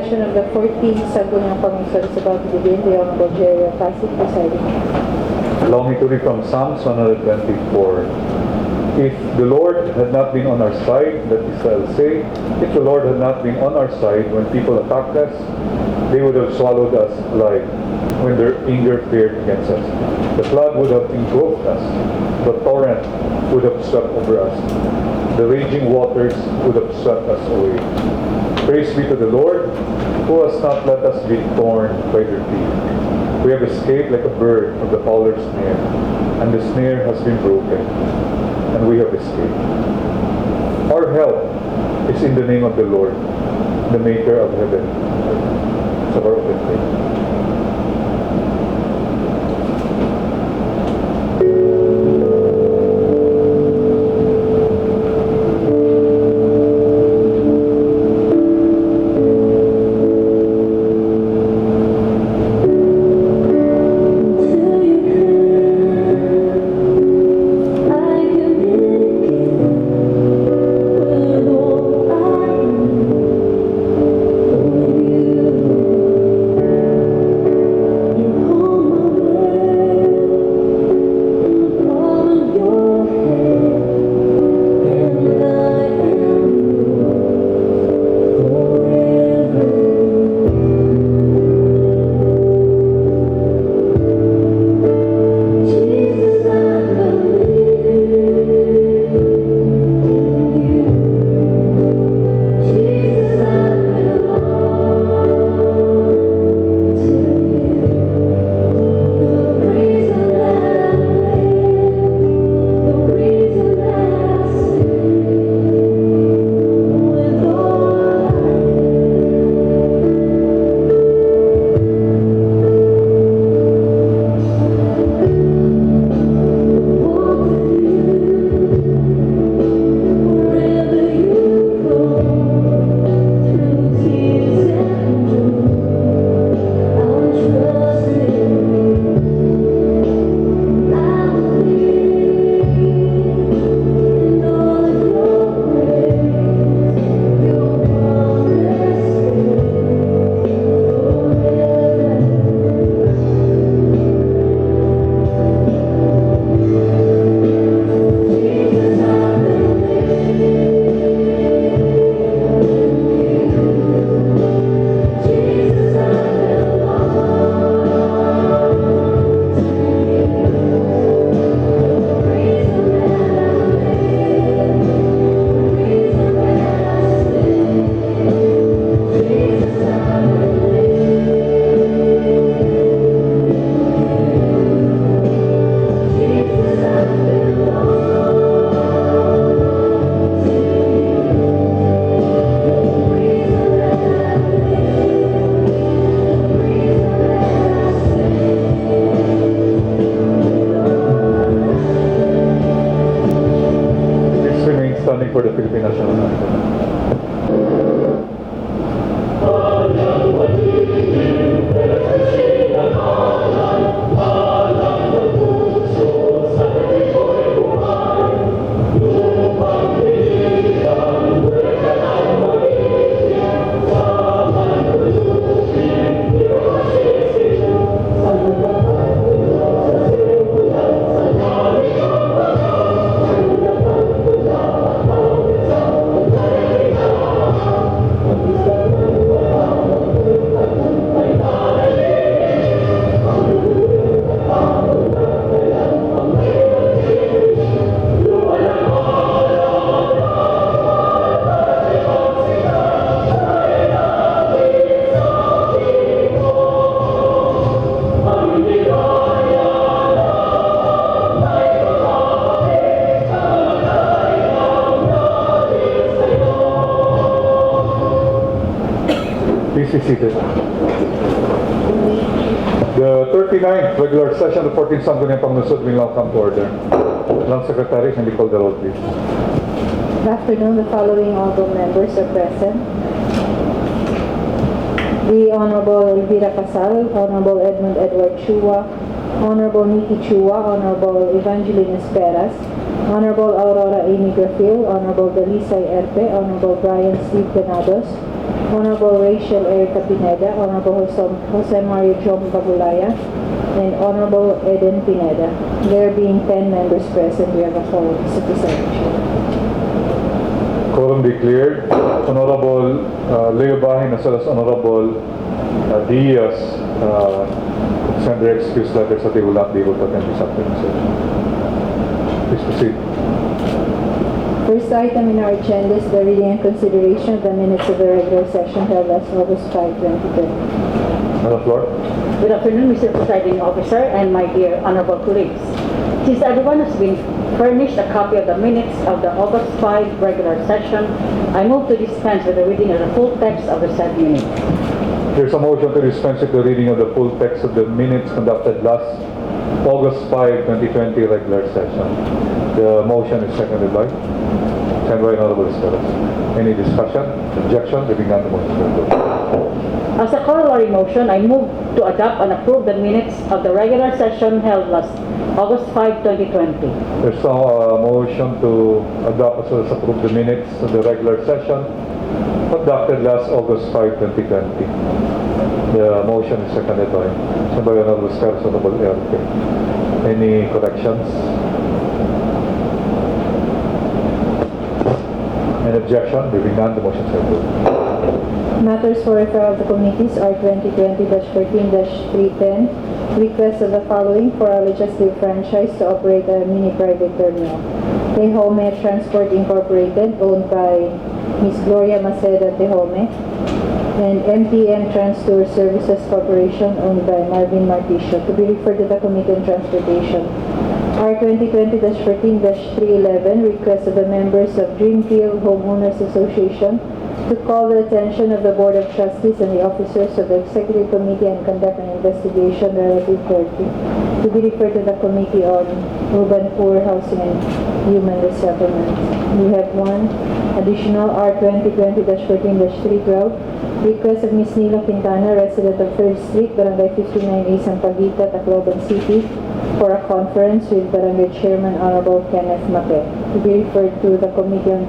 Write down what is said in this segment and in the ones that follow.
session of the 14th Sangguniang Pangusad is about to begin. The Honorable Jerry Pasig presiding. Allow me to read from Psalms 124. If the Lord had not been on our side, let Israel say, if the Lord had not been on our side when people attacked us, they would have swallowed us alive when their anger flared against us. The flood would have engulfed us. The torrent would have swept over us. The raging waters would have swept us away. Praise be to the Lord, who has not let us be torn by their teeth. We have escaped like a bird from the fowler's snare, and the snare has been broken, and we have escaped. Our help is in the name of the Lord, the maker of heaven. So our open faith. For the Philippine National Anthem. Please be seated. The 39th regular session of the 14th Sangguniang Pangusad will now come to order. Madam Secretary, can you call the roll, please? Good afternoon. The following honorable members are present. The Honorable Elvira Casal, Honorable Edmund Edward Chua, Honorable Nikki Chua, Honorable Evangelina Esperas, Honorable Aurora Amy Grafil, Honorable Dalisay Erpe, Honorable Brian Steve Ganados, Honorable Rachel Erica Pineda, Honorable Jose Mario Jom Bagulaya, and Honorable Eden Pineda. There being 10 members present, we have a quorum, Mr. Secretary. Quorum declared. Honorable Leo Bahin as well as Honorable Diaz send their excuse letters that they will not be able to attend this afternoon session. Please proceed. First item in our agenda is the reading and consideration of the minutes of the regular session held last August 5, 2020. Madam Floor. Good afternoon, Mr. Presiding Officer and my dear honorable colleagues. Since everyone has been furnished a copy of the minutes of the August 5 regular session, I move to dispense with the reading of the full text of the said minutes. There's a motion to dispense with the reading of the full text of the minutes conducted last August 5, 2020 regular session. The motion is seconded by Honorable Esperas. Any discussion? Objection? Giving none, the motion is approved. As a corollary motion, I move to adopt and approve the minutes of the regular session held last August 5, 2020. There's a motion to adopt as well as approve the minutes of the regular session conducted last August 5, 2020. The motion is seconded by Honorable Esperas, Honorable Erpe. Any corrections? Any objection? Giving none, the motion is approved. Matters for referral to committees are 2020-14-310. Request of the following for a legislative franchise to operate a mini private terminal. Tehome Transport Incorporated, owned by Ms. Gloria Maceda Tehome, and MTM Transtour Services Corporation, owned by Marvin Marticio, to be referred to the Committee on Transportation. R 2020-14-311, request of the members of Dreamfield Homeowners Association to call the attention of the Board of Trustees and the officers of the Executive Committee and conduct an investigation relative thereto, to be referred to the Committee on Urban Poor Housing and Human Resettlement. We have one additional R 2020-14-312, request of Ms. Nilo Quintana, resident of 3rd Street, Barangay 59A, Sampaguita, Tacloban City, for a conference with Barangay Chairman Honorable Kenneth Mape, to be referred to the Committee on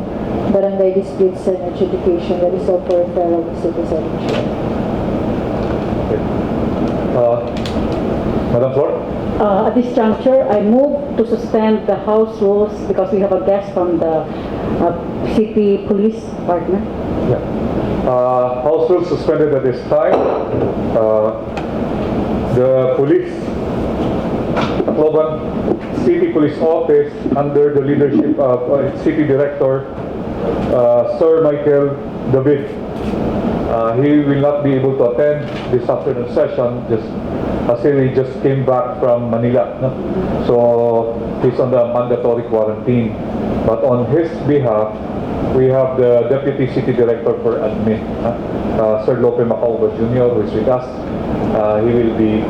Barangay Disputes and Adjudication. That is all for referral, Mr. Secretary. Madam Floor. At this juncture, I move to suspend the House rules because we have a guest from the City Police Department. Yeah. House rules suspended at this time. The police, Tacloban City Police Office, under the leadership of City Director Sir Michael David. He will not be able to attend this afternoon session as he just came back from Manila. No? So he's on the mandatory quarantine. But on his behalf, we have the Deputy City Director for Admin, Sir Lope Macauba Jr., who is with us. He will be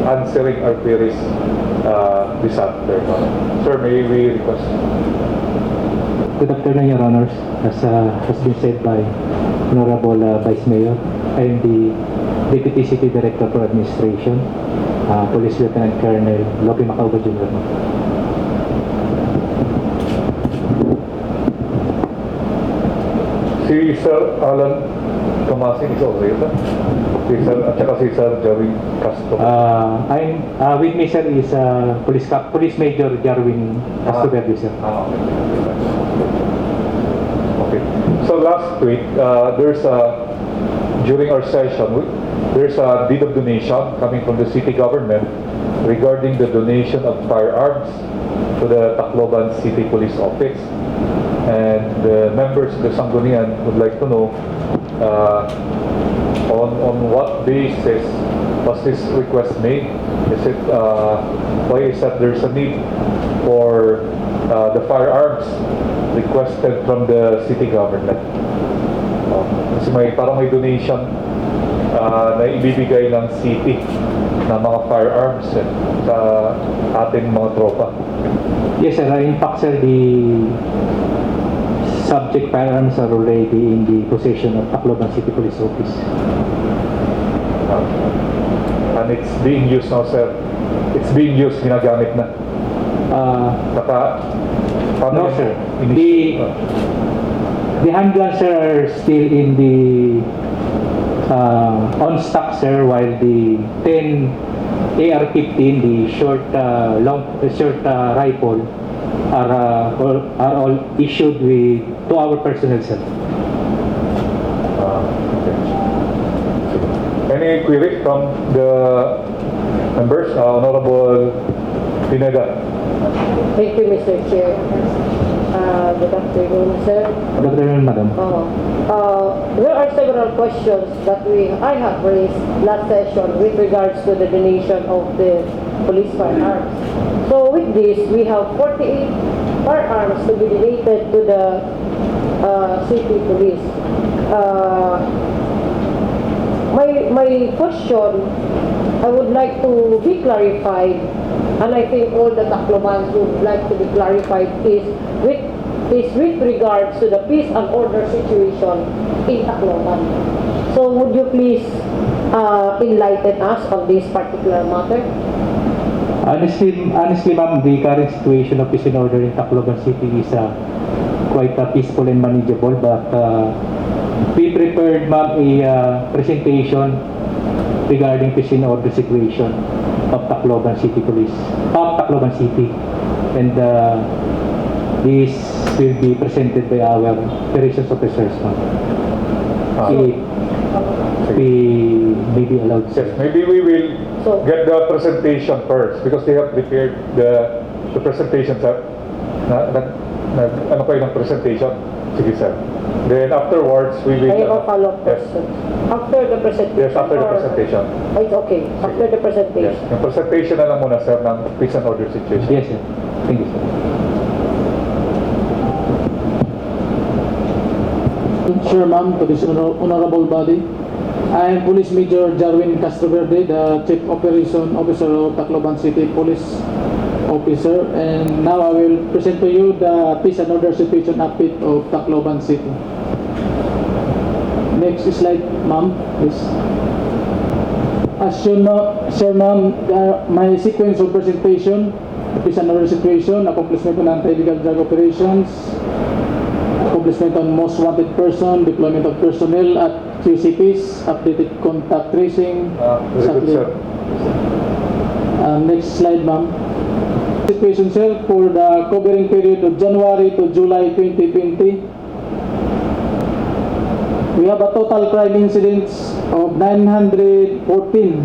answering our queries this afternoon. Sir, may we request? Good afternoon, Your Honors. As has been said by Honorable Vice Mayor, I am the Deputy City Director for Administration, Police Lieutenant Colonel Lope Macauba Jr. Si Sir Alan Tomasin is also here. Si Sir, at saka si Sir Jerry Castro. I'm with me, sir, is Police Major Jarwin Castroverde, sir. Okay. So last week, during our session, there's a deed of donation coming from the city government regarding the donation of firearms to the Tacloban City Police Office. And the members of the Sangguniang would like to know on what basis was this request made? Is it why is that there's a need for the firearms requested from the city government? Kasi parang may donation na ibibigay ng city na mga firearms sa ating mga tropa. Yes, sir. In fact, sir, the subject firearms are already in the possession of Tacloban City Police Office. and it's being used now, sir. It's being used, ginagamit na. Saka, paano No, yun? sir. The handguns, sir, are still in the on stock, sir, while the 10 AR-15, the short rifle, are all issued to our personnel, sir. Okay. Any queries from the members? Honorable Pineda. Thank you, Mr. Chair. Good afternoon, sir. Good afternoon, madam. There are several questions that I have raised last session with regards to the donation of the police firearms. So with this, we have 48 firearms to be donated to the city police. My question, I would like to be clarified, and I think all the Taclobans would like to be clarified, is with regards to the peace and order situation in Tacloban. So would you please enlighten us on this particular matter? Honestly, ma'am, the current situation of peace and order in Tacloban City is quite peaceful and manageable, but we prepared, ma'am, a presentation regarding peace and order situation of Tacloban City Police, of Tacloban City, and this will be presented by our operations officers, ma'am. If we may be allowed, sir. Yes, maybe we will get the presentation first because they have prepared the presentation, sir. Ano kayo ng presentation? Sige, sir. Then afterwards, we will... I have a follow-up Yes. question. After the presentation? Yes, after the or- presentation. It's okay. After the Yes. presentation. Yung presentation na lang muna, sir, ng peace and order situation. Yes, sir. Thank you, sir. Sure, ma'am, to this honorable body. I am Police Major Jarwin Castroverde, the Chief Operation Officer of Tacloban City Police Officer, and now I will present to you the peace and order situation update of Tacloban City. Next slide, ma'am, please. As you know, sir, ma'am, my sequence of presentation, peace and order situation, accomplishment of anti-illegal drug operations, accomplishment on most wanted person, deployment of personnel at QCPs, updated contact tracing. Very good, sir. Next slide, ma'am. Situation, sir, for the covering period of January to July 2020. We have a total crime incidents of 914.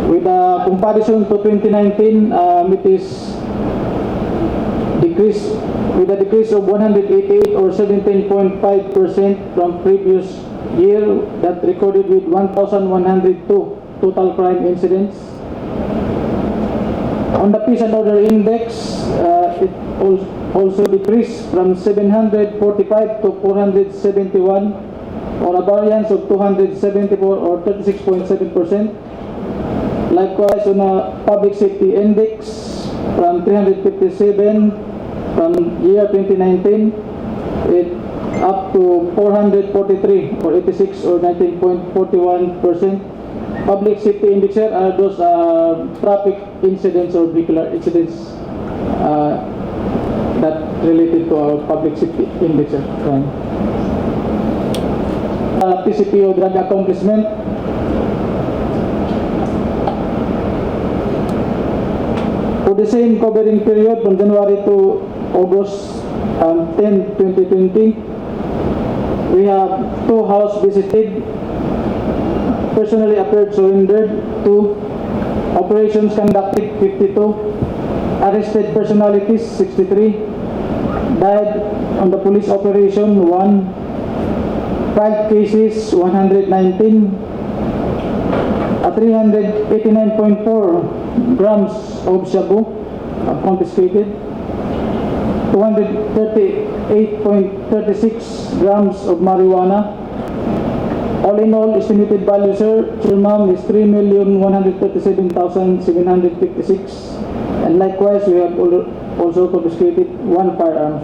With a comparison to 2019, it is decrease with a decrease of 188 or 17.5% from previous year that recorded with 1,102 total crime incidents. On the peace and order index, it also decreased from 745 to 471, or a variance of 274 or 36.7%. Likewise, on a public safety index, from 357 from year 2019, it up to 443 or 86 or 19.41%. Public safety index are those traffic incidents or vehicular incidents that related to our public safety index. PCPO drug accomplishment. For the same covering period from January to August 10, 2020, we have 2 house visited, personally appeared surrendered 2, operations conducted 52, arrested personalities 63, died on the police operation 1, filed cases 119, 389.4 grams of shabu confiscated, 238.36 grams of marijuana. All in all, estimated value, sir, ma'am, is 3,137,756. And likewise, we have also confiscated 1 firearm.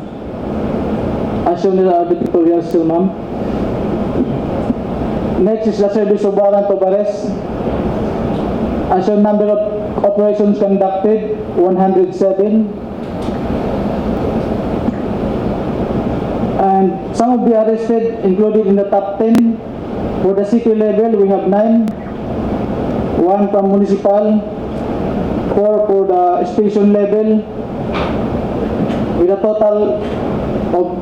As shown in the pictorial, sir, ma'am. Next is the service of warrant of arrest. As your number of operations conducted, 107. And some of the arrested included in the top 10. For the city level, we have 9. 1 from municipal, 4 for the station level, with a total of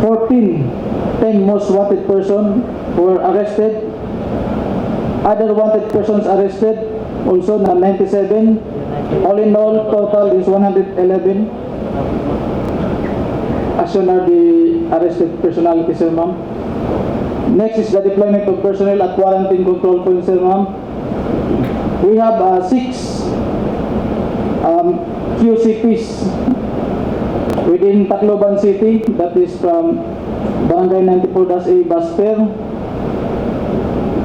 14. 10 most wanted persons were arrested. Other wanted persons arrested, also na 97. All in all, total is 111. As shown are the arrested personalities, sir, ma'am. Next is the deployment of personnel at quarantine control points, sir, ma'am. We have 6 QCPs within Tacloban City, that is from Barangay 94-A Basper,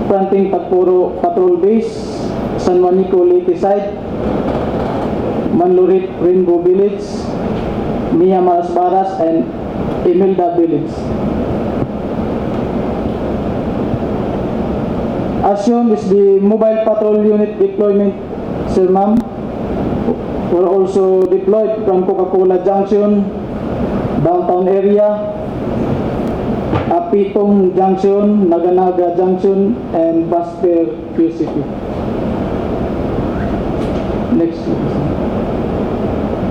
fronting Tagpuro Patrol Base, San Juanico Leyte Side, Manlurit Rainbow Village, Mia Maras Baras, and Imelda Village. As shown is the mobile patrol unit deployment, sir, ma'am. Were also deployed from Coca-Cola Junction, downtown area, Pitong Junction, Naganaga Junction, and Basper QCP. Next.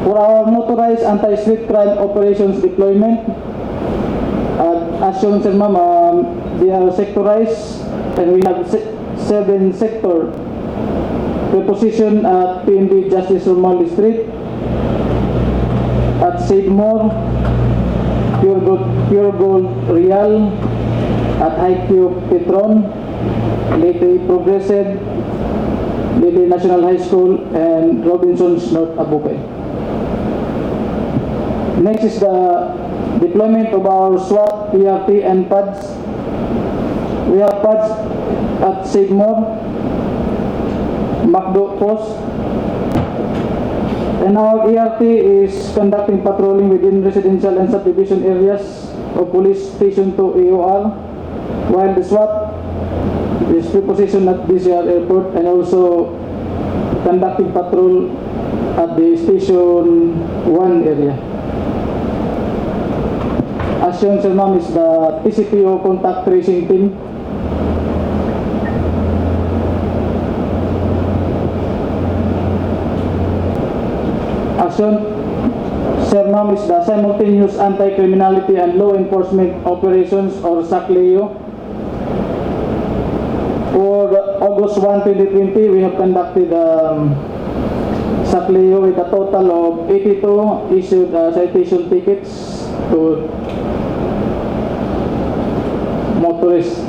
For our motorized anti-street crime operations deployment, as shown, sir, ma'am, they are sectorized, and we have 7 sector preposition at PNB Justice Romualdez Street, at Seymour, Pure Gold Real, at Haikyuu Petron, Leyte Progressive, Leyte National High School, and Robinson's North Abukay. Next is the deployment of our SWAT, PRT, and PADS. We have PADS at Seymour, Macdo Post, and our ERT is conducting patrolling within residential and subdivision areas of Police Station 2 AOR, while the SWAT is prepositioned at DCR Airport and also conducting patrol at the Station 1 area. As shown, sir, ma'am, is the TCPO contact tracing team. As shown, sir, ma'am, is the simultaneous anti-criminality and law enforcement operations, or SACLEO. For August 1, 2020, we have conducted SACLEO with a total of 82 issued citation tickets to motorists.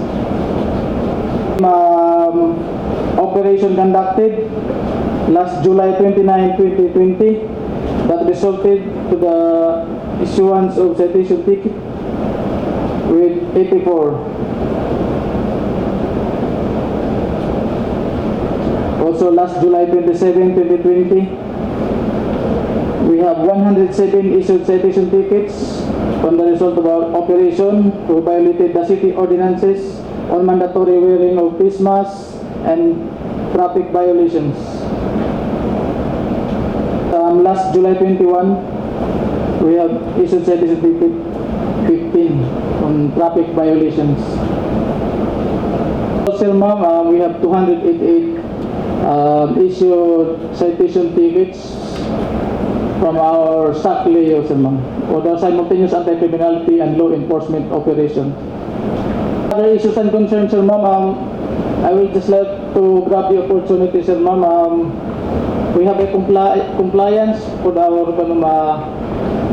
Operation conducted last July 29, 2020 that resulted to the issuance of citation ticket with 84. Also last July 27, 2020, we have 107 issued citation tickets from the result of our operation who violated the city ordinances on mandatory wearing of face masks and traffic violations. Last July 21, we have issued citation ticket 15 on traffic violations. Sir, ma'am, we have 288 issued citation tickets from our SACLEO, sir, ma'am, or the simultaneous anti-criminality and law enforcement operation. Other issues and concerns, sir, ma'am, I will just like to grab the opportunity, sir, ma'am. We have a compliance for our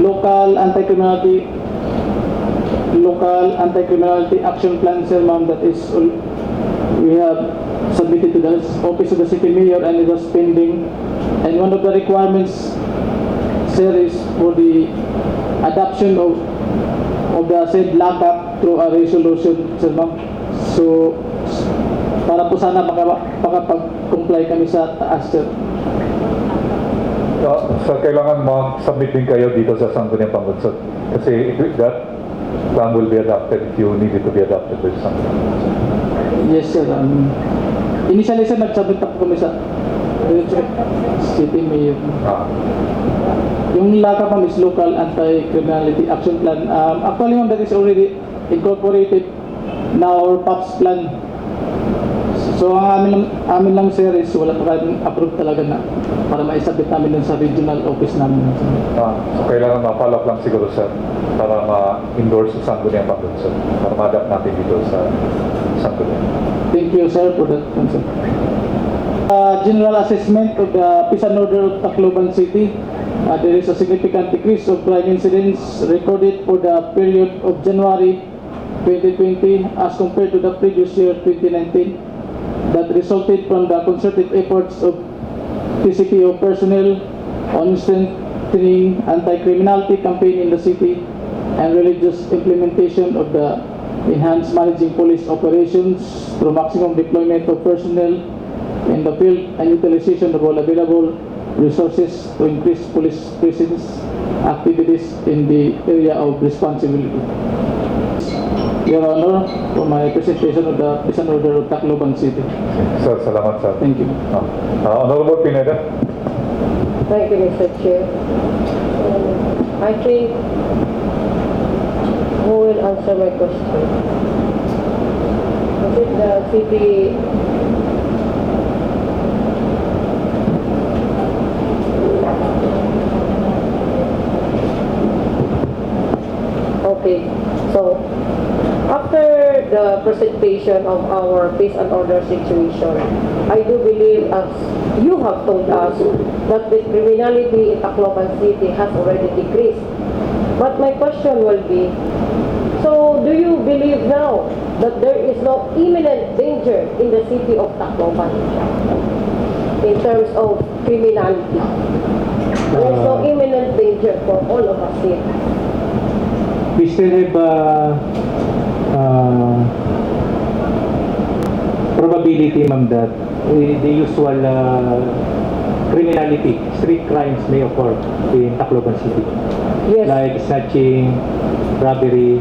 local anti-criminality action plan, sir, ma'am, that is we have submitted to the office of the city mayor and it was pending. And one of the requirements, sir, is for the adoption of the said lockup through a resolution, sir, ma'am. So para po sana makapag-comply kami sa taas, sir. So, kailangan mag-submit din kayo dito sa Sangguniang Panglunsod. Kasi that plan will be adopted if you need it to be adopted by Sangguniang Panglunsod. Yes, sir. Initially, sir, nag-submit ako kami sa City Mayor. Ah, Yung LACA ma'am is Local Anti-Criminality Action Plan. Actually ma'am, that is already incorporated na our PAPS plan. So ang amin lang sir is wala pa kaming approved talaga na para maisabit namin dun sa regional office namin. so kailangan ma-follow up lang siguro sir para ma-endorse sa Sangguniang pa sir. Para ma-adapt natin dito sa Sangguniang. Thank you sir for that answer. General assessment of the peace and order of Tacloban City. There is a significant decrease of crime incidents recorded for the period of January 2020 as compared to the previous year 2019 that resulted from the concerted efforts of TCPO personnel on strengthening anti-criminality campaign in the city and religious implementation of the enhanced managing police operations through maximum deployment of personnel in the field and utilization of all available resources to increase police presence activities in the area of responsibility. Your Honor, for my presentation of the peace and order of Tacloban City. Sir, salamat sir. Thank you. Honorable Pineda. Thank you, Mr. Chair. I think who will answer my question? Is it the city? Okay, so after the presentation of our peace and order situation, I do believe, as you have told us, that the criminality in Tacloban City has already decreased. But my question will be, so do you believe now that there is no imminent danger in the city of Tacloban in terms of criminality? There is no imminent danger for all of us here. We still have probability, ma'am, that the usual criminality, street crimes may occur in Tacloban City. Yes. Like snatching, robbery,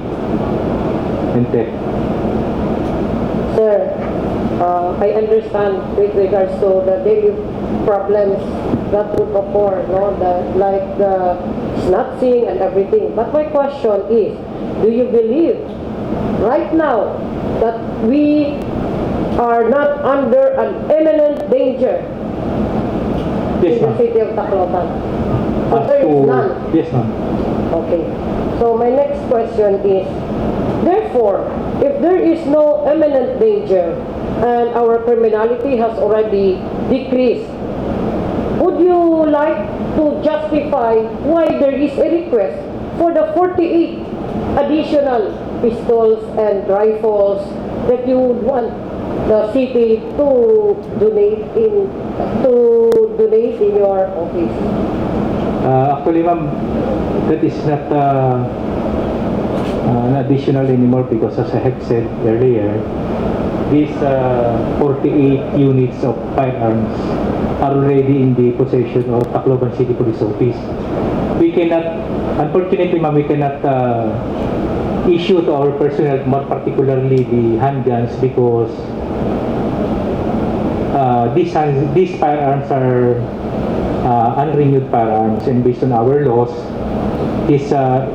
and theft. Sir, I understand with regards to the daily problems that would occur, no? Like the snatching and everything. But my question is, do you believe right now that we are not under an imminent danger Yes, in the ma'am. city of Tacloban? So As there is to- none. Yes, ma'am. Okay. So my next question is, therefore, if there is no imminent danger and our criminality has already decreased, would you like to justify why there is a request for the 48 additional pistols and rifles that you would want the city to donate in your office? Actually, ma'am, that is not an additional anymore because as I have said earlier, these 48 units of firearms are already in the possession of Tacloban City Police Office. We cannot, unfortunately, ma'am, we cannot issue to our personnel, more particularly the handguns, because these firearms are unrenewed firearms, and based on our laws, these are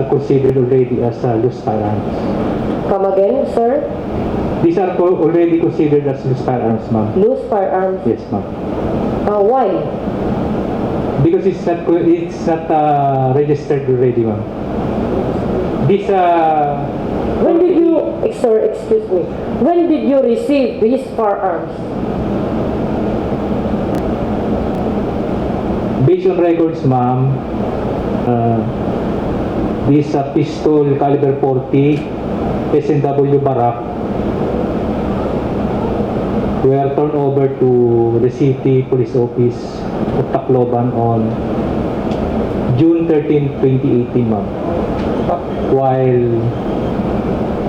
considered already as loose firearms. Come again, sir? These are already considered as loose firearms, ma'am. Loose firearms. Yes, ma'am. Why? Because it's not registered already, ma'am. This When did you, sir, excuse me, when did you receive these firearms? based on records, ma'am, this pistol caliber 40 S&W Barak were turned over to the City Police Office of Tacloban on June 13, 2018, ma'am. While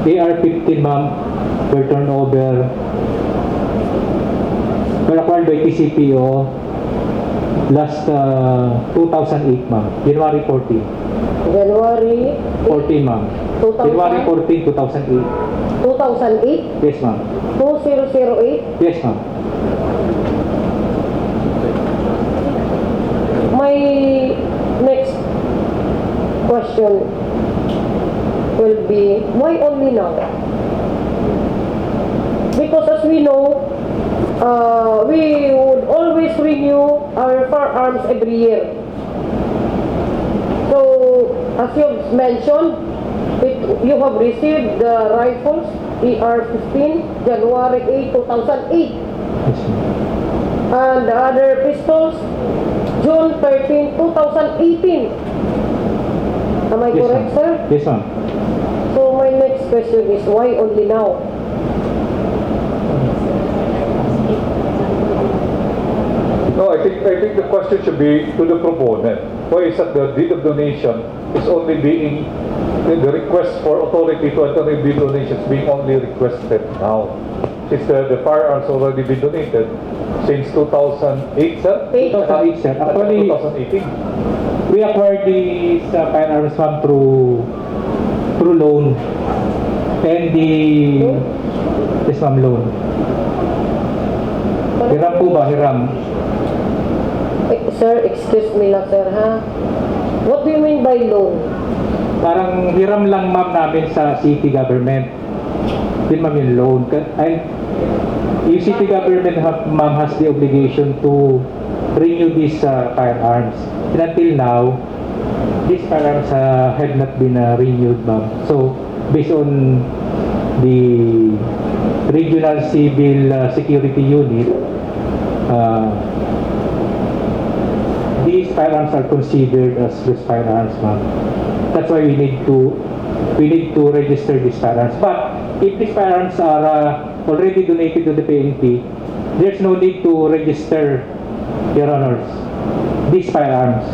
AR-15, ma'am, were turned over, were acquired by TCPO last 2008, ma'am. January 14. January 14, ma'am. 2000? January 14, 2008. 2008? Yes, ma'am. 2008? Yes, ma'am. question will be, why only now? Because as we know, we would always renew our firearms every year. So, as you've mentioned, you have received the rifles ER-15 January 8, 2008, Yes, ma'am. and the other pistols June 13, 2018. Am I Yes, correct, ma'am. sir? Yes, ma'am. So my next question is, why only now? No, I think the question should be to the proponent. Why is that the deed of donation is only being, the request for authority to enter in deed donations being only requested now? Since the firearms already been donated since 2008, sir? 2008, sir. Actually, 2018. we acquired these firearms, ma'am, through loan. And yes, ma'am, loan. Hiram po ba? Hiram. Sir, excuse me lang, sir, ha? What do you mean by loan? Parang hiram lang, ma'am, namin sa city government. Yun, ma'am, yung loan. And yung city government, ma'am, has the obligation to renew these firearms. And until now, these firearms have not been renewed, ma'am. So, based on the Regional Civil Security Unit, these firearms are considered as those firearms, ma'am. That's why we need to register these firearms. But if these firearms are already donated to the PNP, there's no need to register, Your Honors, these firearms,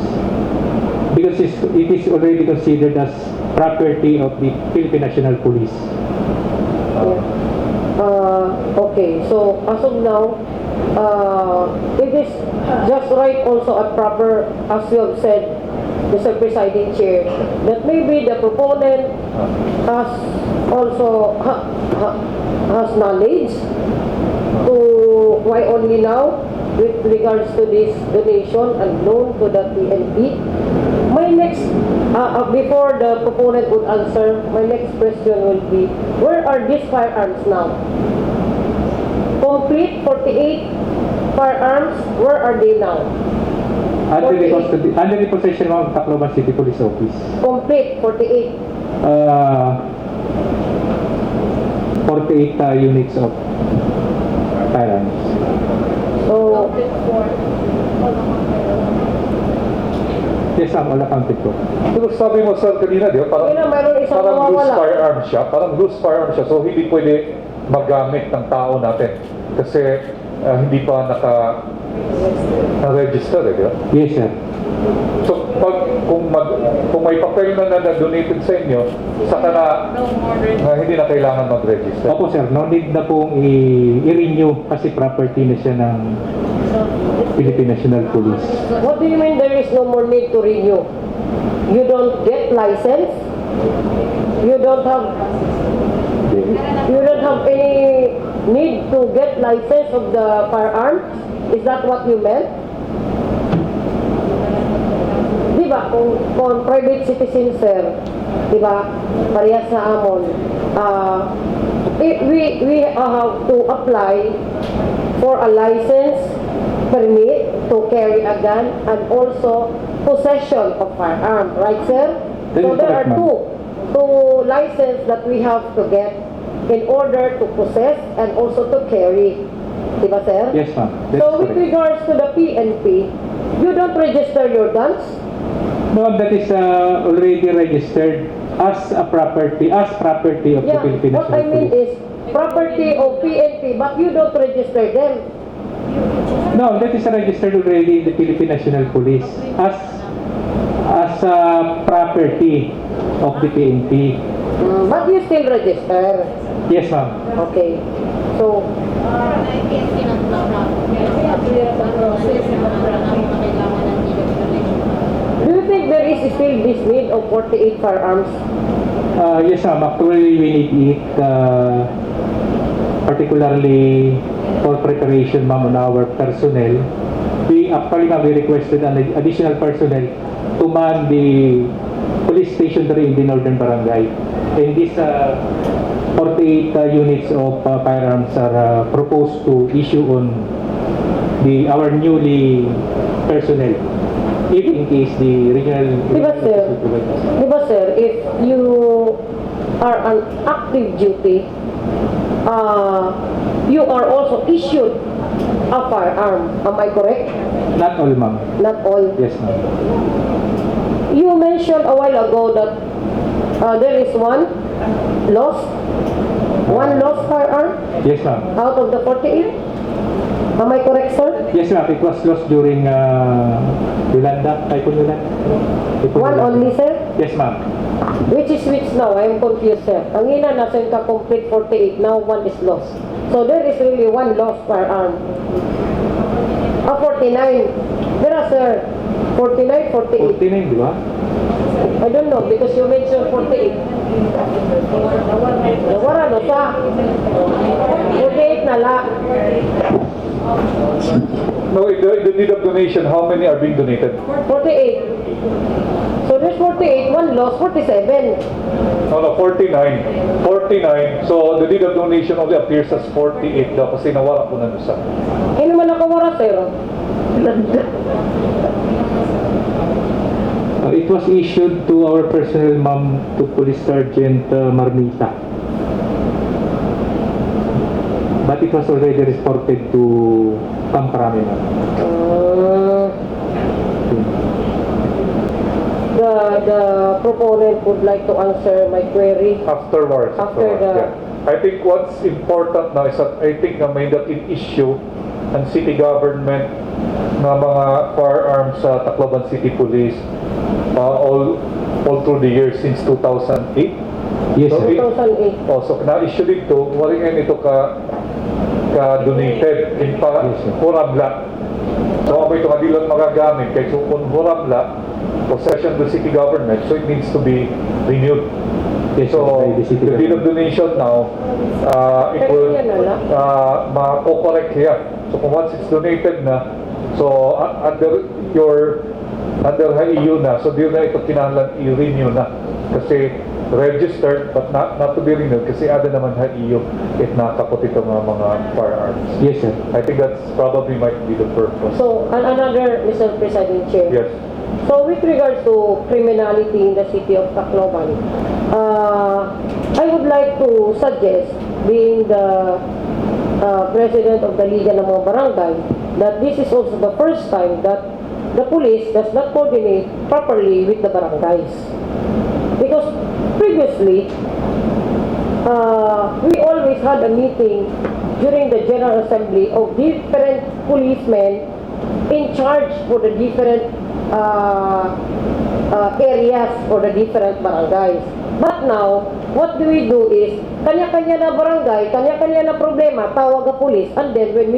because it is already considered as property of the Philippine National Police. Okay, so as of now, it is just right also a proper, as you have said, Mr. Presiding Chair, that maybe the proponent has also has knowledge to why only now with regards to this donation and loan to the PNP. My next, before the proponent would answer, my next question will be, where are these firearms now? Complete 48 firearms, where are they now? Under the possession of Tacloban City Police Office. Complete 48. 48 units of firearms. So, Yes, ma'am, all accounted po. Diba sabi mo, sir, kanina, di ba? Yun na, mayroon isang parang loose nawawala. firearm siya. Parang loose firearm siya. So, hindi pwede magamit ng tao natin. Kasi hindi pa na-register, di ba? Yes, sir. So, kung may papel na donated sa inyo, saka na hindi na kailangan mag-register. Opo, sir. No need na pong i-renew kasi property na siya ng Philippine National Police. what do you mean there is no more need to renew? You don't get license? You don't have any need to get license of the firearms? Is that what you meant? Di ba, kung private citizen, sir, di ba, parehas sa amon, we have to apply for a license permit to carry a gun and also possession of firearm, right, sir? That So is there are correct, ma'am. two license that we have to get in order to possess and also to carry. Diba, sir? Yes, ma'am. That's So with correct. regards to the PNP, you don't register your guns? No, that is already registered as a property, of the Yeah, Philippine what I National mean Police. is property of PNP, but you don't register them. No, that is registered already in the Philippine National Police as a property of the PNP. But you still register. Yes, ma'am. Okay. So, do you think there is still this need of 48 firearms? Yes, ma'am. Actually, we need it particularly for preparation, ma'am, on our personnel. We requested an additional personnel to police station 3 in the Northern Barangay. And these 48 units of firearms are proposed to issue on our newly personnel, if in case the regional... Diba, sir? Diba, sir, if you are on active duty, you are also issued a firearm. Am I correct? Not all, ma'am. Not all. Yes, ma'am. You mentioned a while ago that there is one lost firearm Yes, ma'am. out of the 48. Am I correct, sir? Yes, ma'am. It was lost during Yolanda, Typhoon Yolanda. One only, sir? Yes, ma'am. Which is which now? I am confused, sir. Ang ina nasa yung complete 48, now one is lost. So there is really one lost firearm. 49. There are, sir. 49, 48. 49, di ba? I don't know because you mentioned 48. Wala no sa 48 na la. No, the deed of donation, how many are being donated? 48. So there's 48, one lost, 47. No, 49. 49. So the deed of donation only appears as 48 daw kasi nawala po na isa. Eh naman nakawara, sir. It was issued to our personnel, ma'am, to Police Sergeant Marmita. But it was already reported to Pamparami, ma'am. The proponent would like to answer my query. Afterwards. After the- yeah. I think what's important now is that I think na may dating issue ng city government na mga firearms sa Tacloban City Police all through the years since 2008. Yes, So, sir. 2008. so na-issue dito, wala nga ito ka-donated in Yes, sir. Hurabla. So may ito kadilang magagamit kay so kung Hurabla, possession of the city government, so it needs to be renewed. Yes, sir, So, by the city the deed of government. donation now, it will ma-correct here. So kung once it's donated na, so under HIU na, so di na ito kinahanglan i-renew na. Kasi registered but not to be renewed kasi ada naman HIU if nakapot ito mga firearms. Yes, sir. I think that's probably might be the purpose. So, another, Mr. President Chair. Yes. So, with regards to criminality in the city of Tacloban, I would like to suggest, being the president of the Liga ng mga Barangay, that this is also the first time that the police does not coordinate properly with the barangays. Because previously, we always had a meeting during the General Assembly of different policemen in charge for the different areas for the different barangays. But now, what do is, kanya-kanya na barangay, kanya-kanya na problema, tawag ang police, and then when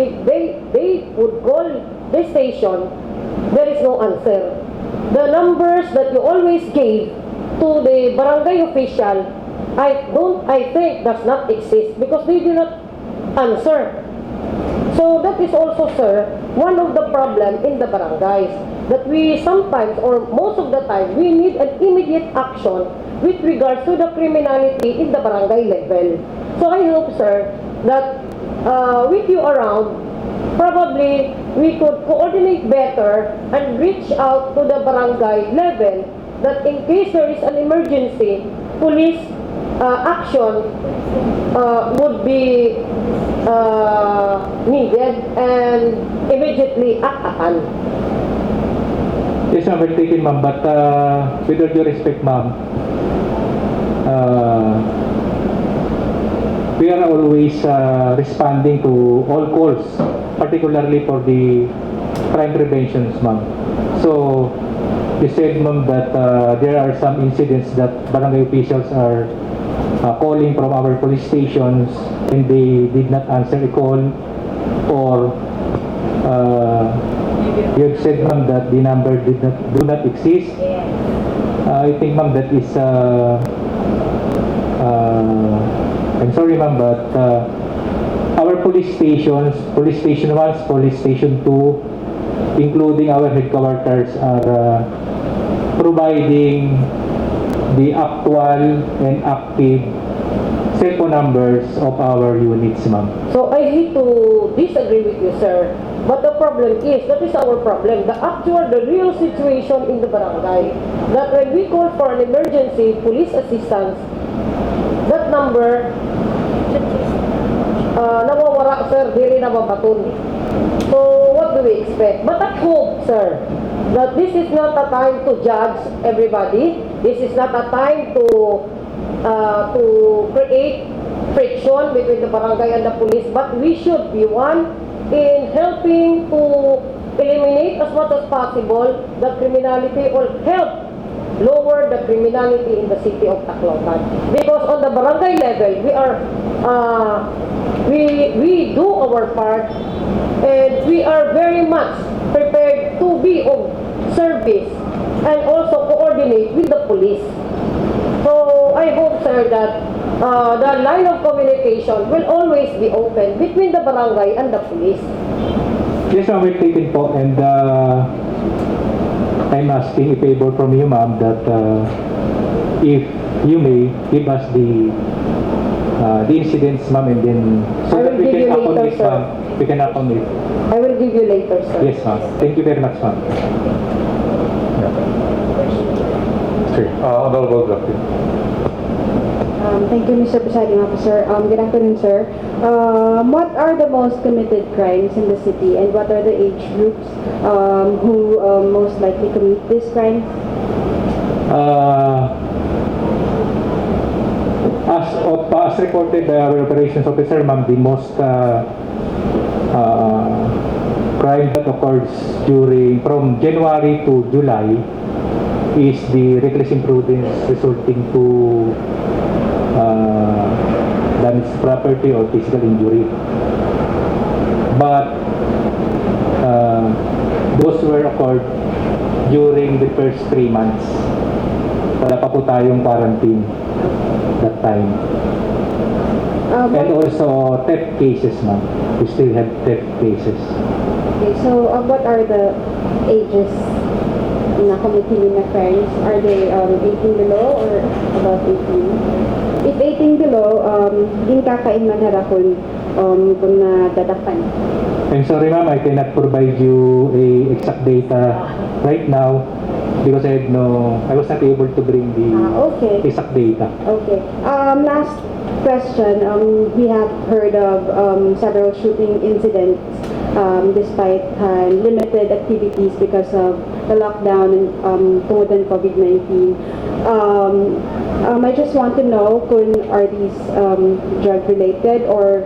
they would call the station, there is no answer. The numbers that you always gave to the barangay official, I think does not exist because they do not answer. So that is also, sir, one of the problem in the barangays, that we sometimes or most of the time we need an immediate action with regards to the criminality in the barangay level. So I hope, sir, that with you around, probably we could coordinate better and reach out to the barangay level that in case there is an emergency, police action would be needed and immediately acted. Yes, ma'am, well taken, ma'am. But with all due respect, ma'am, we are always responding to all calls, particularly for the crime preventions, ma'am. So, you said, ma'am, that there are some incidents that barangay officials are calling from our police stations and they did not answer a call, or you have said, ma'am, that the number do not exist. I think, ma'am, that is I'm sorry, ma'am, but our police stations, Police Station 1, Police Station 2, including our headquarters, are providing the actual and active cellphone numbers of our units, ma'am. So I hate to disagree with you, sir. But the problem is, that is our problem. The real situation in the barangay. That when we call for an emergency police assistance, that number, nawawara, sir, dili na mabatun. So what do we expect? But I hope, sir, that this is not a time to judge everybody. This is not a time to create friction between the barangay and the police, but we should be one in helping to eliminate as much as possible the criminality or help lower the criminality in the city of Tacloban. Because on the barangay level, we do our part, and we are very much prepared to be of service and also coordinate with the police. So I hope, sir, that the line of communication will always be open between the barangay and the police. Yes, ma'am, we'll take it po. And I'm asking a favor from you, ma'am, that if you may give us the incidents, ma'am, and then so I that will we give can you later, accommodate, sir. ma'am. We can accommodate. I will give you later, sir. Yes, ma'am. Thank you very much, ma'am. Okay, Honorable Grafton. Thank you, Mr. Presiding Officer. Good afternoon, sir. What are the most committed crimes in the city, and what are the age groups who most likely commit these crimes? As reported by our operations officer, ma'am, the most crime that occurs from January to July is the reckless imprudence resulting to damage to property or physical injury. But those were occurred during the first 3 months. Wala pa po tayong quarantine that time. And also theft cases, ma'am. We still have theft cases. Okay, so what are the ages na committing na crimes? Are they 18 below or above 18? If 18 below, din kakain man harakon kung nadadakan. I'm sorry, ma'am, I cannot provide you a exact data right now because I was not able to bring the Okay. exact data. Okay. Last question. We have heard of several shooting incidents despite limited activities because of the lockdown and tungod ng COVID-19. I just want to know kung are these drug-related or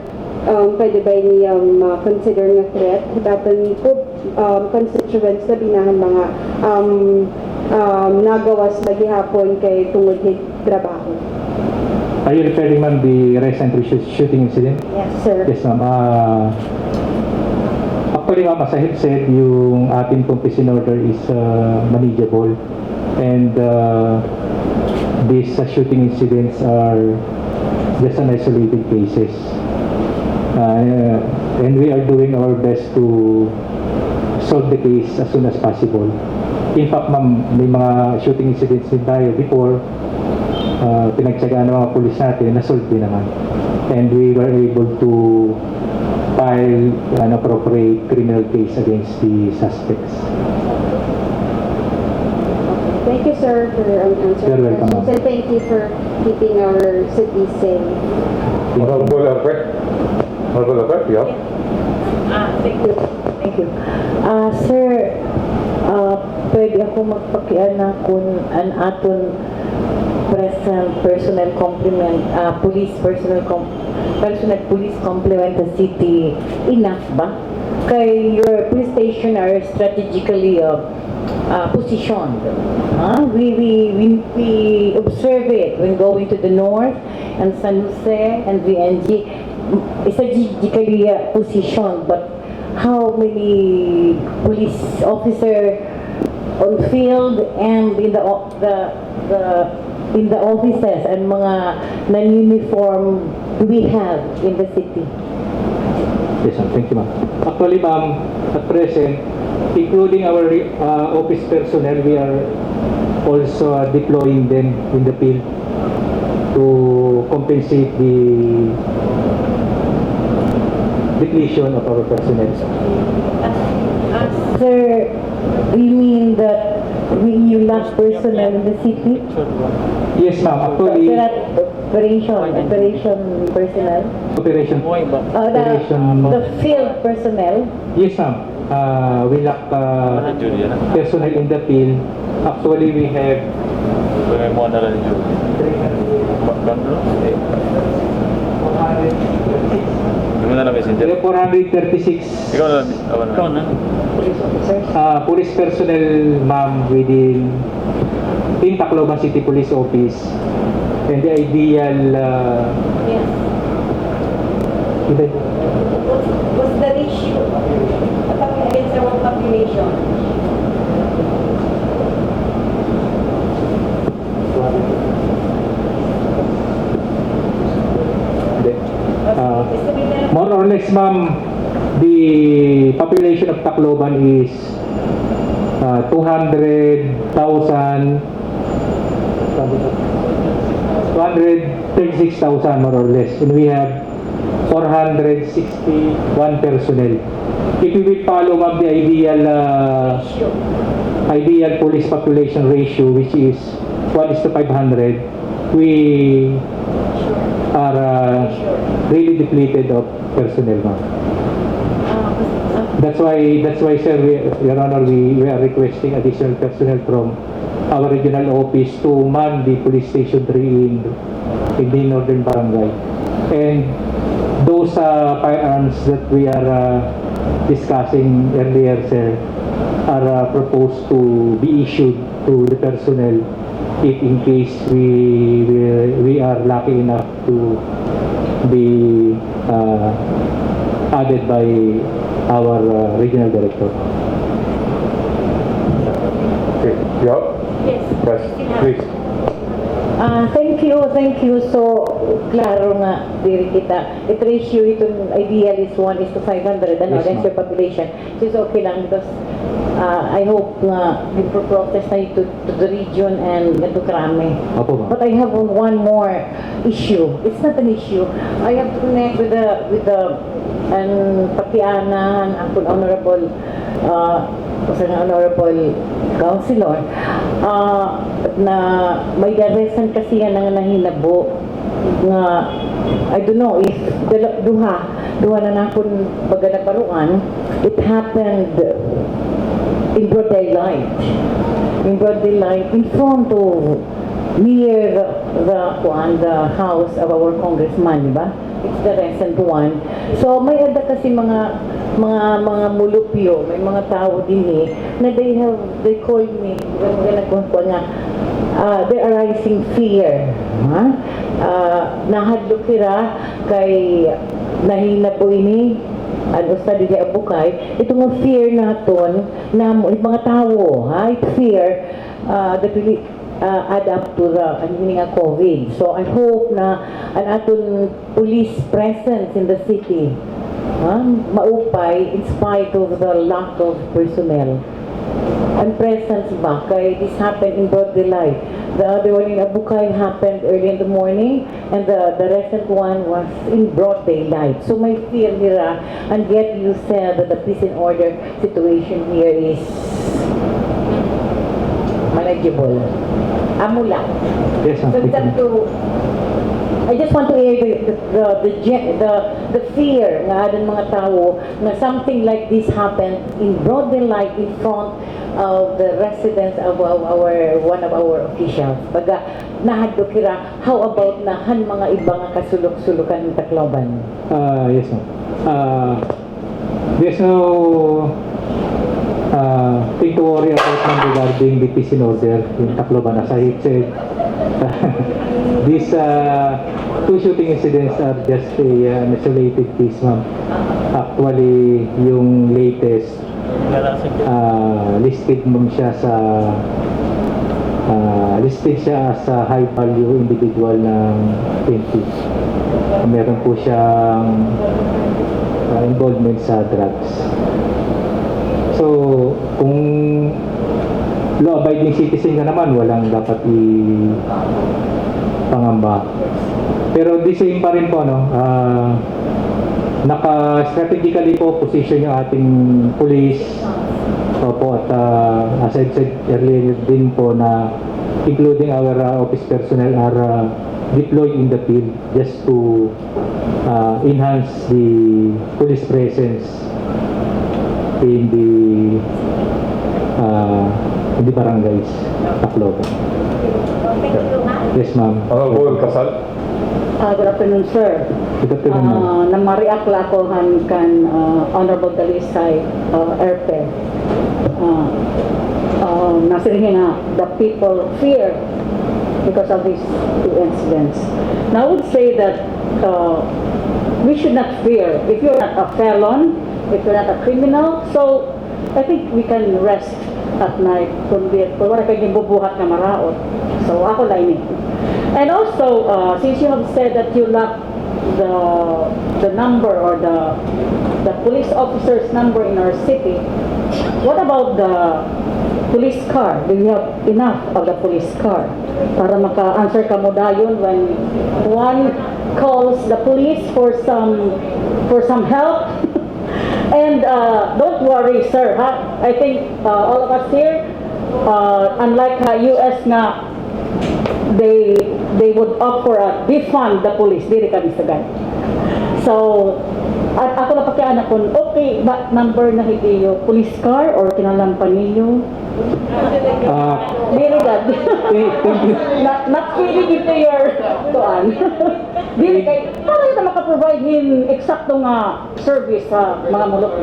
pwede ba niyang consider nga threat dapat po constituents na binahan mga nagawas na gihapon kay tungod hig trabaho. Are you referring, ma'am, the recent shooting incident? Yes, sir. Yes, ma'am. Actually, ma'am, as I have said, yung ating pong peace and order is manageable. And these shooting incidents are just an isolated cases. And we are doing our best to solve the case as soon as possible. In fact, ma'am, may mga shooting incidents din tayo before pinagtsagaan ng mga pulis natin, na-solve din naman. And we were able to file an appropriate criminal case against the suspects. Thank you, sir, for answering You're welcome, questions, and thank you for keeping our city safe. Honorable Arpet. Honorable Arpet, yeah? Thank you. Thank you. Sir, pwede ako magpakiana kung an aton present personnel complement, police police complement the city enough ba? Kay your police station are strategically positioned. We observe it when going to the north and San Jose and VNG. Strategically positioned, but how many police officer on field and in the offices and mga non-uniform we have in the city? Yes, ma'am. Thank you, ma'am. Actually, ma'am, at present, including our office personnel, we are also deploying them in the field to compensate the depletion of our personnel. Sir, you mean that you lack personnel in the city? Yes, ma'am. Actually, Operation personnel? operation. The field personnel? Yes, ma'am. We lack personnel in the field. Actually, we have we have 436 police personnel, ma'am, within Tacloban City Police Office. And the ideal Yes. What's the ratio against our population? more or less, ma'am, the population of Tacloban is 236,000 more or less, and we have 461 personnel. If we will follow, ma'am, the ideal police population ratio, which is 1:500, we are really depleted of personnel, ma'am. That's why, sir, Your Honor, we are requesting additional personnel from our regional office to man the police station 3 in the northern barangay. And those firearms that we are discussing earlier, sir, are proposed to be issued to the personnel if in case we are lucky enough to be added by our regional director. Okay, yeah? Yes. Yes, please. Thank you. So, klaro nga, diri kita. It ratio itong ideal is 1:500, ano, Yes, against your population. So, it's okay lang because I hope nga protest na ito to the region and to Krame. Opo, ma'am. But I have one more issue. It's not an issue. I have to connect with the Patianan, ang honorable councilor, na may arrestan kasi yan ang nahinabo nga I don't know if duha na nakon baga naparuan. It happened in broad daylight in front of near the house of our congressman, di ba? It's the recent one. So may ada kasi mga mulupyo, may mga tao din na they called me, they're arising fear. Nahadlo kira kay nahinabo ini ano sa dili abukay itong fear naton na mga tao, it fear that will add up to the nga COVID. So I hope na ang aton police presence in the city maupay in spite of the lack of personnel. And presence ba kay this happened in broad daylight. The other one in Abukay happened early in the morning, and the recent one was in broad daylight. So my fear nila, and yet you said that the peace and order situation here is manageable. Amula. Yes, ma'am. So it's up to, I just want to air the fear ng ating mga tao na something like this happened in broad daylight in front of the residence of one of our officials. Pagka nahadlo kira, how about nahan mga ibang kasulok-sulukan ng Tacloban? Yes, ma'am. There's no thing to worry about, ma'am, regarding the peace and order in Tacloban. As I said, these two shooting incidents are just an isolated case, ma'am. Actually, yung latest, listed siya as a high value individual ng PNP. Meron po siyang involvement sa drugs. So, kung law-abiding citizen ka naman, walang dapat pangamba. Pero the same pa rin po, no? Naka-strategically po position yung ating police. Opo, at as I said earlier din po na including our office personnel are deployed in the field just to enhance the police presence in the barangays, Tacloban. Yes, ma'am. Honorable Casal. Good afternoon, sir. Good afternoon, ma'am. Namariak la ako kan Honorable Dalisay Airpen. Nasirihin na the people fear because of these two incidents. Now, I would say that we should not fear. If you're not a felon, if you're not a criminal, so I think we can rest at night kung wala kayong bubuhat na maraot. So ako lang ini. And also, since you have said that you lack the number or the police officers number in our city, what about the police car? Do you have enough of the police car para maka-answer ka mo dayon when one calls the police for some help? And don't worry, sir. I think all of us here, unlike US nga, they would opt for a defund the police. Dili kami sa gan. So, at ako na pakianak kung okay ba number na higiyo police car or kinalampan ninyo? Dili gad. Not feeding into your tuan. Dili kay para ito maka-provide him eksakto nga service sa mga mulok.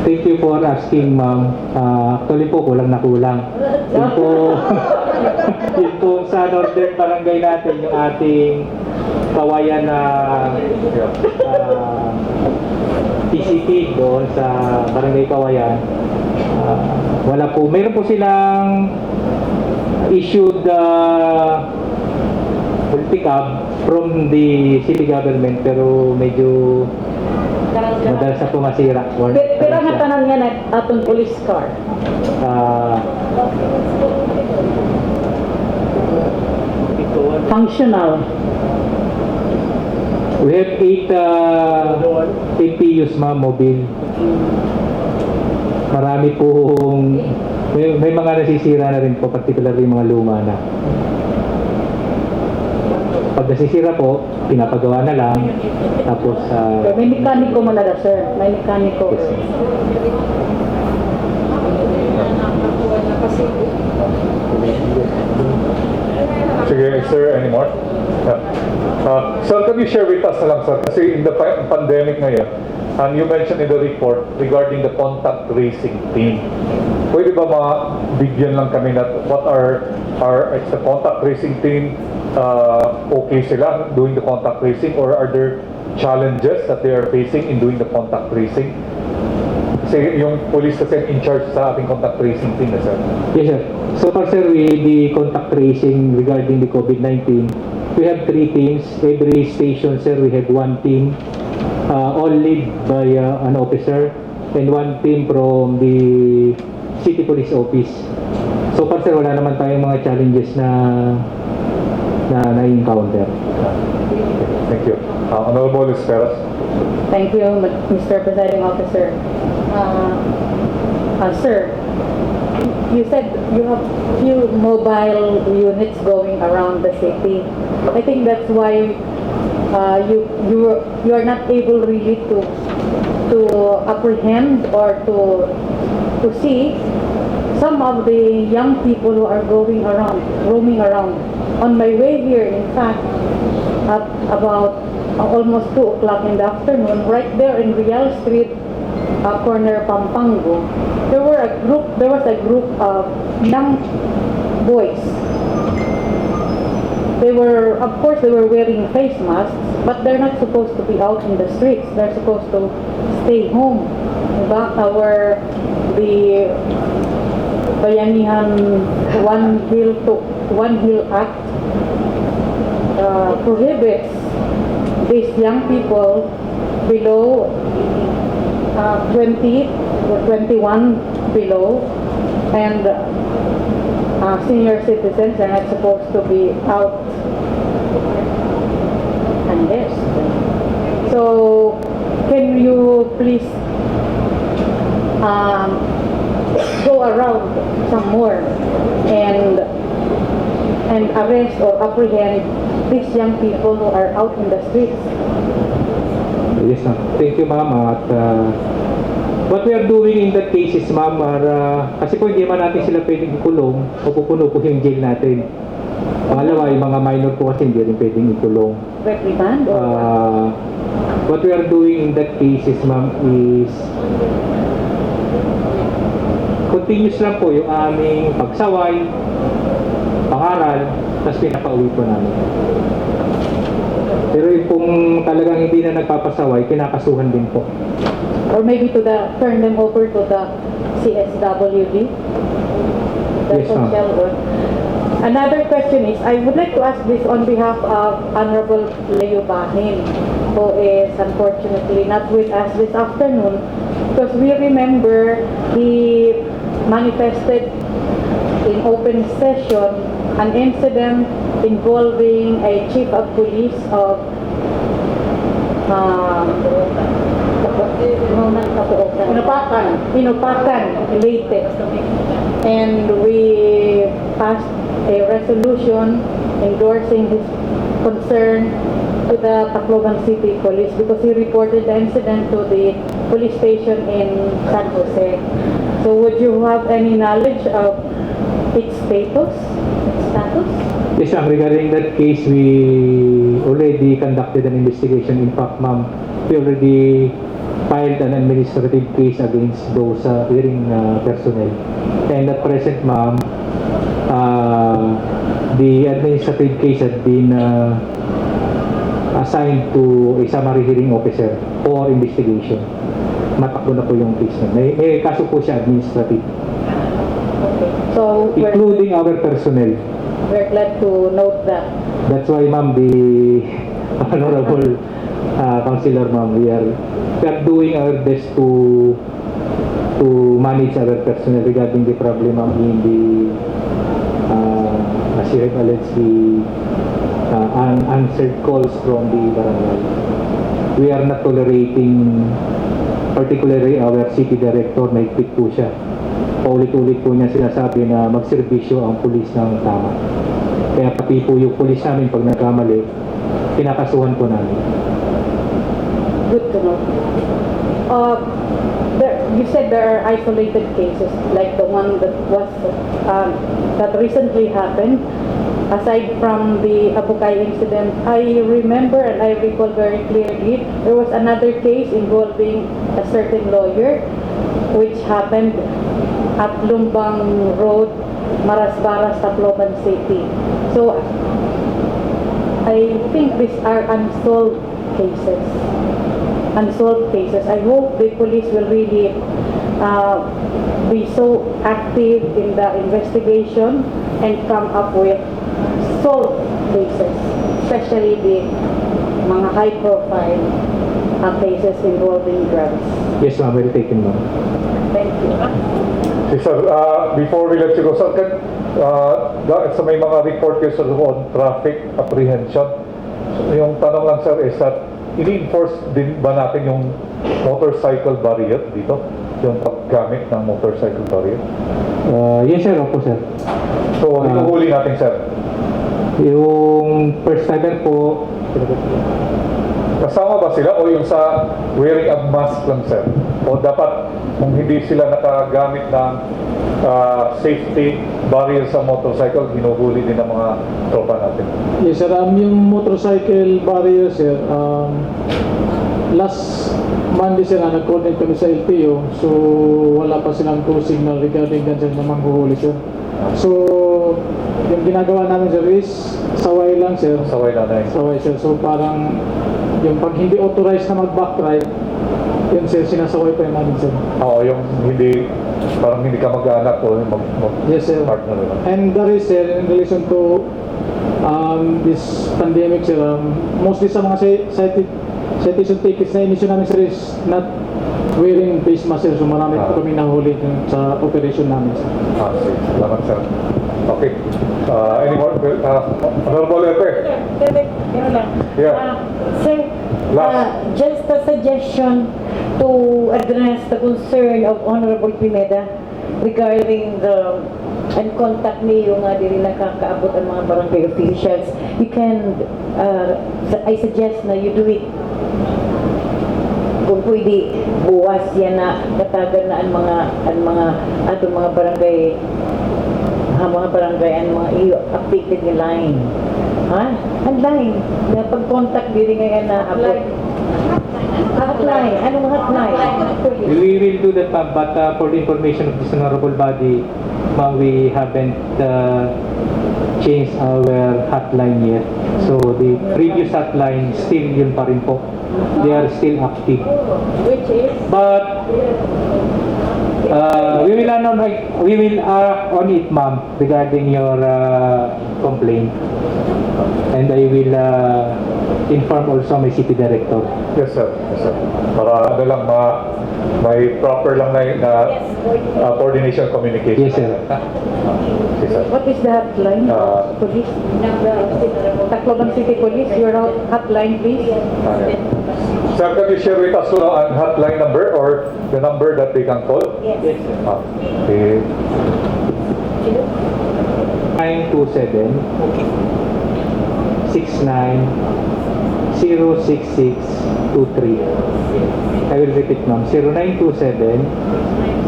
Thank you for asking, ma'am. Actually po, kulang na kulang. Yun po, yun po sa Northern Barangay natin, yung ating kawayan na PCP doon sa Barangay Kawayan. Wala po. Meron po silang issued pick-up from the city government, pero medyo madalas na pumasira. Pero nga tanan nga na atong police car. Functional. We have 8 APUs, ma'am, mobile. Marami pong may mga nasisira na rin po, particularly mga luma na. Pag nasisira po, pinapagawa na lang. Tapos May mekaniko man na, sir. May mekaniko. yes, Sige, sir, any more? Yeah. Sir, can you share with us na lang, sir? Kasi in the pandemic ngayon, and you mentioned in the report regarding the contact tracing team. Pwede ba mabigyan lang kami na what are the contact tracing team, okay sila doing the contact tracing, or are there challenges that they are facing in doing the contact tracing? Kasi yung police kasi in charge sa ating contact tracing team na, sir. yes, sir. So far, sir, the contact tracing regarding the COVID-19, we have 3 teams. Every station, sir, we have 1 team, all led by an officer, and 1 team from the city police office. So far, sir, wala naman tayong mga challenges na na-encounter. Thank you. Honorable Esperas. Thank you, Mr. Presiding Officer. Sir, you said you have few mobile units going around the city. I think that's why you are not able really to apprehend or to see some of the young people who are roaming around. On my way here, in fact, at about almost 2 o'clock in the afternoon, right there in Real Street, corner Pampango, there was a group of young boys. They were wearing face masks, but they're not supposed to be out in the streets. They're supposed to stay home. Diba? The Bayanihan One Hill Act prohibits these young people below 20 21 below, and senior citizens are not supposed to be out unless. So, can you please go around some more and arrest or apprehend these young people who are out in the streets? Yes, ma'am. Thank you, ma'am. At what we are doing in that case is, ma'am, kasi po hindi man natin sila pwedeng ikulong o pupuno po yung jail natin. Pangalawa, yung mga minor po kasi hindi rin pwedeng ikulong. Reprimand or What we are doing in that case is, ma'am, is continuous lang po yung aming pagsaway, pangaral, tapos pinapauwi po namin. Pero yung pong talagang hindi na nagpapasaway, kinakasuhan din po. or maybe turn them over to the CSWD? The Yes, ma'am. social work. Another question is, I would like to ask this on behalf of Honorable Leo Bahin, who is unfortunately not with us this afternoon, because we remember he manifested in open session an incident involving a chief of police of Inupakan, Leyte. And we passed a resolution endorsing his concern to the Tacloban City Police because he reported the incident to the police station in San Jose. So would you have any knowledge of its status? Yes, ma'am. Regarding that case, we already conducted an investigation. In fact, ma'am, we already filed an administrative case against those hearing personnel. And at present, ma'am, the administrative case had been assigned to a summary hearing officer for investigation. Matakbo na po yung case na. May kaso po siya administrative, Okay. So including our personnel. we're glad to note that. That's why, ma'am, the honorable councilor, ma'am, we are doing our best to manage our personnel regarding the problem, ma'am, in the as you have alleged, the unanswered calls from the barangay. We are not tolerating, particularly our city director, may quit po siya. Paulit-ulit po niya sinasabi na magserbisyo ang pulis ng tama. Kaya pati po yung pulis namin pag nagkamali, kinakasuhan po namin. Good to know. You said there are isolated cases like the one that was that recently happened. Aside from the Abukay incident, I remember and I recall very clearly there was another case involving a certain lawyer which happened at Lumbang Road, Marasbaras, Tacloban City. So I think these are unsolved cases. I hope the police will really be so active in the investigation and come up with solved cases, especially the mga high-profile cases involving drugs. Yes, ma'am, very taken, ma'am. Thank you. Si Sir, before we let you go, Sir, sa may mga report kayo, Sir, on traffic apprehension, yung tanong lang, Sir, is that ini-enforce din ba natin yung motorcycle barrier dito? Yung paggamit ng motorcycle barrier? Yes, sir. Opo, sir. So, hinuhuli natin, Sir. Yung first timer po, Kasama ba sila o yung sa wearing a mask lang, Sir? O dapat kung hindi sila nakagamit ng safety barrier sa motorcycle, hinuhuli din ng mga tropa natin? Yes, sir. Yung motorcycle barrier, sir, last Monday, sir, nag-coordinate kami sa LTO. So, wala pa silang true signal regarding dyan, sir, na manghuhuli, sir. So, yung ginagawa namin, sir, is saway lang, sir. Saway na yun. Saway, sir. So, parang yung pag hindi authorized na mag-backdrive, yun, sir, sinasaway pa yun namin, sir. Oo, yung hindi, parang hindi ka mag-anak o Yes, sir. partner. And that is, sir, in relation to this pandemic, sir, mostly sa mga cited citation tickets na inisyu namin sir is not wearing face mask sir. So marami po kami nahuli sa operation namin sir. Sige. Salamat, sir. Okay. Any more? Honorable Epe. Yeah. Sir, Last. just a suggestion to address the concern of Honorable Pineda regarding the and contact niyo nga diri nakakaabot ang mga barangay officials. You can, I suggest na you do it. Kung pwede, buwas yan na katagan na ang mga atong mga barangay ang mga updated ni line. Ha? Ang line. Na pag-contact diri ngayon na abot. Hotline. Anong hotline? We will do that, ma'am, but for the information of this honorable body, ma'am, we haven't changed our hotline yet. So the previous hotline, still yun pa rin po. They are still active. Which is? But we will on it, ma'am, regarding your complaint. And I will inform also my city director. Yes, sir. Yes, sir. Para lang may proper lang na coordination communication. Yes, sir. Yes, sir. What is the hotline? Police? Tacloban City Police, your hotline, please. Sir, can you share with us an hotline number or the number that they can call? Yes. Okay. 927 69-06623. I will repeat, ma'am. 0927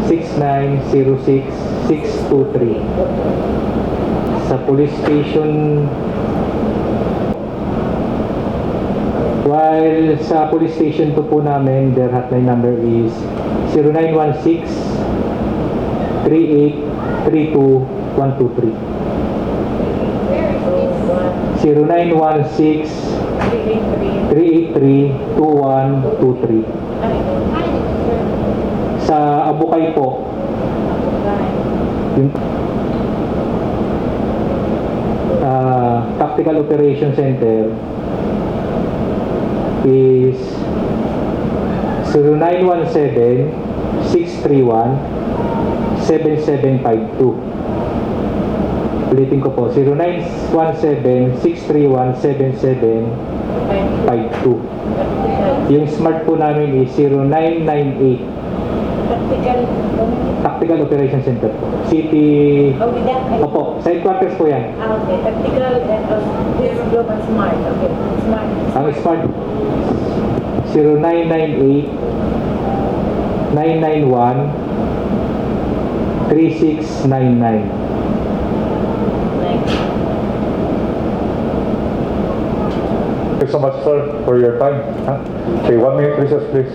69-06623. Sa police station, while sa police station po namin, their hotline number is 0916 3832 123. 0916 383 2123. Sa Abukay po, yung Tactical Operation Center is 0917 631 7752. Ulitin ko po, 0917-631-7752. Yung smart po namin is 0998. Tactical Operation Center po. City... Opo, sa headquarters po yan. Okay, tactical this global smart. Okay, smart. Ang smart 0998 991 3699. Thank you so much, sir, for your time. Okay, 1 minute recess, please.